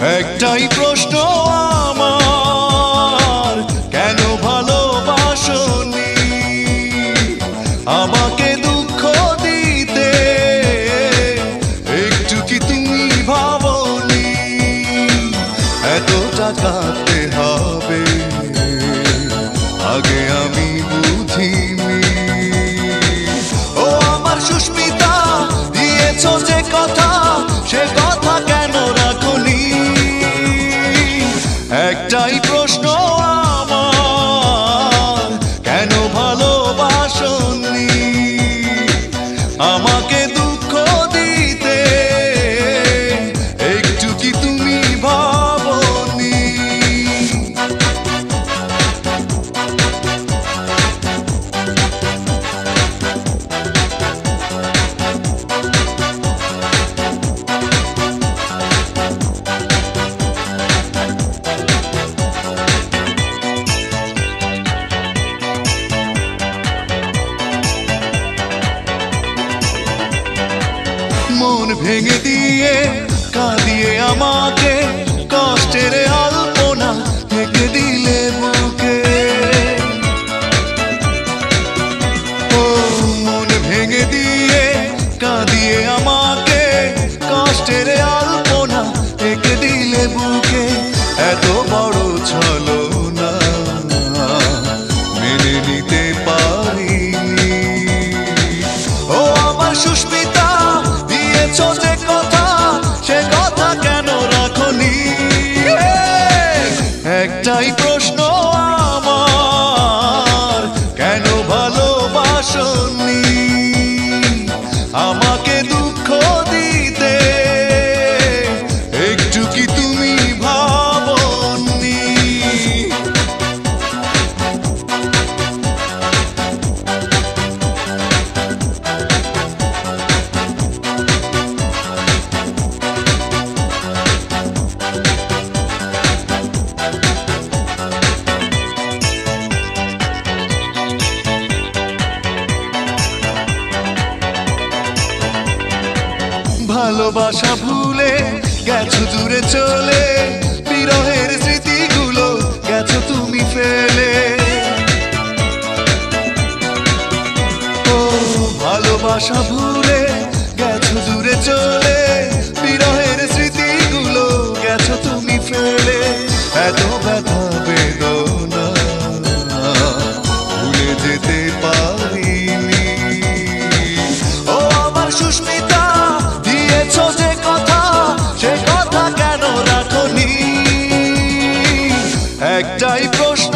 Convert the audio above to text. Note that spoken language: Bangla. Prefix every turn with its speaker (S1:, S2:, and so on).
S1: একটাই প্রশ্ন আমার, কেন ভালোবাসনি আমাকে দুঃখ দিতে? একটু কি তুমি ভাবনি এতটা কাঁদতে হবে? আগে আমি বুঝিনি। ও আমার সুস্মিতা, দিয়েছো যে কথা, সে কথা কেন রাখনি? একটাই প্রশ্ন আমার, কেন ভালোবাসনি আমাকে দুঃখ দিতে? একটু কি তুমি ভাবনি? মন ভেঙে দিয়ে কাঁদিয়ে আমাকে কষ্টের আলপনা থেকে দিলে বুকে। ও মন ভেঙে দিয়ে কাঁদিয়ে আমাকে কষ্টের আলপনা থেকে দিলে বুকে। এত বড় ছলনা মেনে নিতে পারিনি। ও আমার সুস্মিতা, দিয়েছো যে কথা, সে কথা কেন রাখনি? একটাই প্রশ্ন আমার, কেন ভালোবাসনি আমাকে দুঃখ দিতে? একটু কি তুমি ভাবনি? ভালোবাসা ভুলে গেছো দূরে চলে, বিরহের স্মৃতিগুলো গেছো তুমি ফেলে। ও ভালোবাসা ভুলে গেছো দূরে চলে, বিরহের স্মৃতিগুলো গেছো তুমি ফেলে। এত ব্যথা বেদনা ভুলে যেতে পারিনি। ও আমার সুস্মিতা, দিয়েছো যে কথা, সে কথা কেন রাখনি? একটাই প্রশ্ন